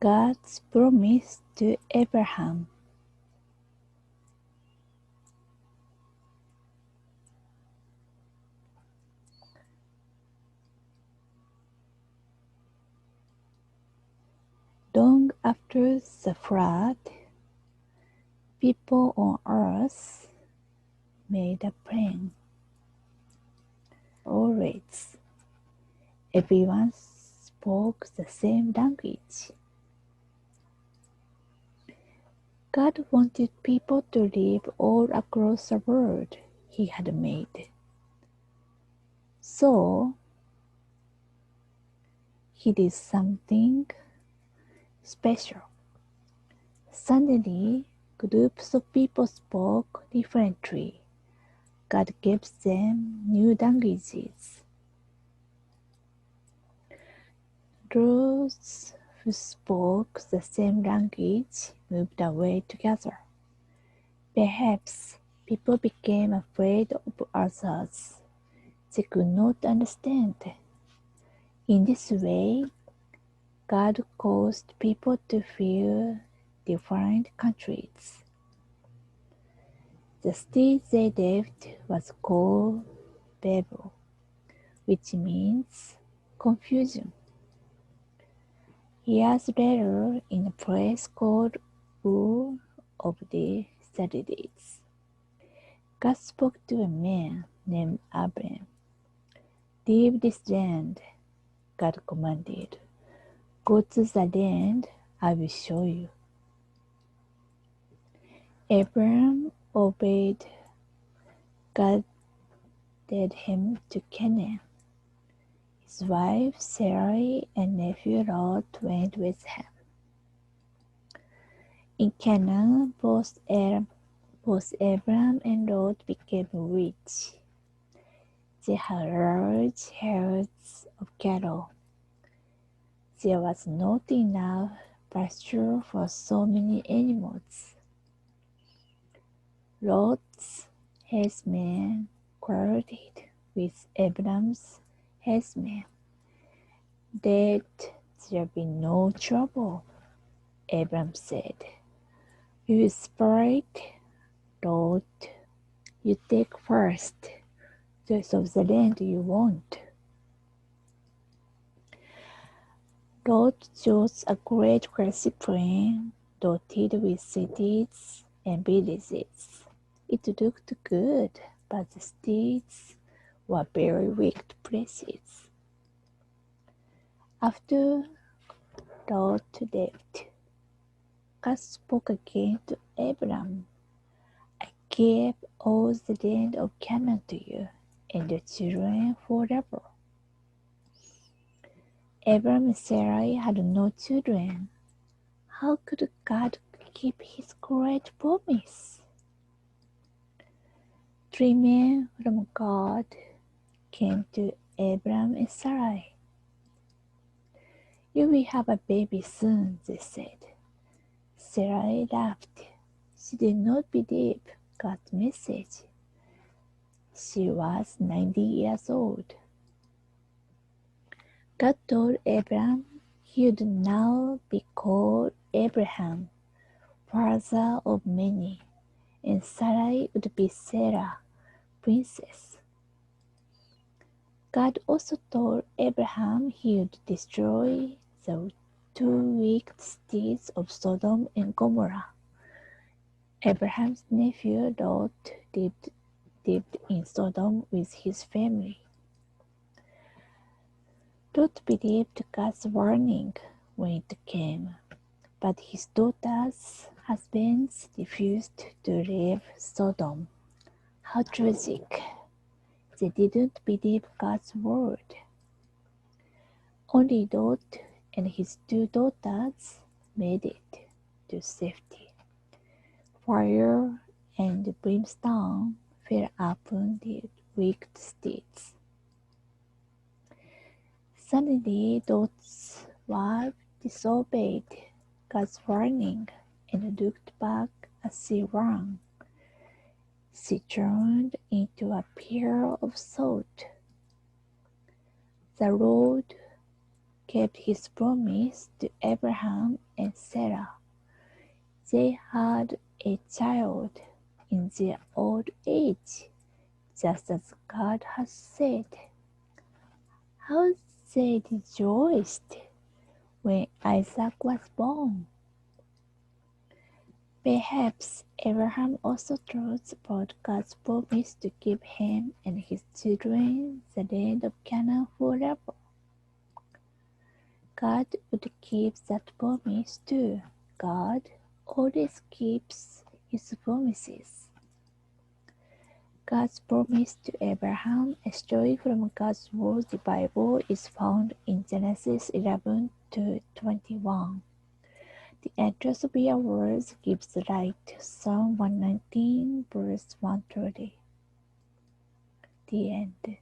God's promise to Abraham. Long after the flood, people on earth made a plan. Always, everyone spoke the same language. God wanted people to live all across the world He had made. So, He did something special. Suddenly, groups of people spoke differently. God gave them new languages. Those who spoke the same language moved away together. Perhaps people became afraid of others they could not understand. In this way, God caused people to fill different countries. The city they lived was called Babel, which means confusion. Years later, in a place called Ur of the Chaldees, God spoke to a man named Abram. Leave this land, God commanded. Go to the land I will show you. Abram obeyed. God led him to Canaan. His wife Sarai and nephew Lot went with him. In Canaan, both Abram and Lot became rich. They had large herds of cattle. There was not enough pasture for so many animals. Lot's herdsmen quarreled with Abram's herdsmen. Let there be no trouble, Abram said. You split. Lot, you take first choice of the land you want. Lot chose a great grassy plain dotted with cities and villages. It looked good, but the cities were very wicked places. After Lot left, God spoke again to Abram. I gave all the land of Canaan to you and your children forever. Abram and Sarai had no children. How could God keep his great promise? 3 men from God came to Abram and Sarai. You will have a baby soon, they said. Sarai laughed. She did not believe God's message. She was 90 years old. God told Abram he would now be called Abraham, father of many, and Sarai would be Sarah, princess. God also told Abraham he would destroy the 2 wicked cities of Sodom and Gomorrah. Abraham's nephew Lot lived in Sodom with his family. Lot believed God's warning when it came, but his daughter's husbands refused to leave Sodom. How tragic! They didn't believe God's word. Only Lot and his 2 daughters made it to safety. Fire and brimstone fell upon the wicked cities. Suddenly, Lot's wife disobeyed God's warning and looked back as she ran. She turned into a pillar of salt. The Lord kept his promise to Abraham and Sarah. They had a child in their old age, just as God had said. How they rejoiced when Isaac was born. Perhaps Abraham also thought about God's promise to give him and his children the land of Canaan forever. God would keep that promise too. God always keeps his promises. God's promise to Abraham, a story from God's Word, the Bible, is found in Genesis 11-21. The entrance of your words gives light. Psalm 119, verse 130. The end.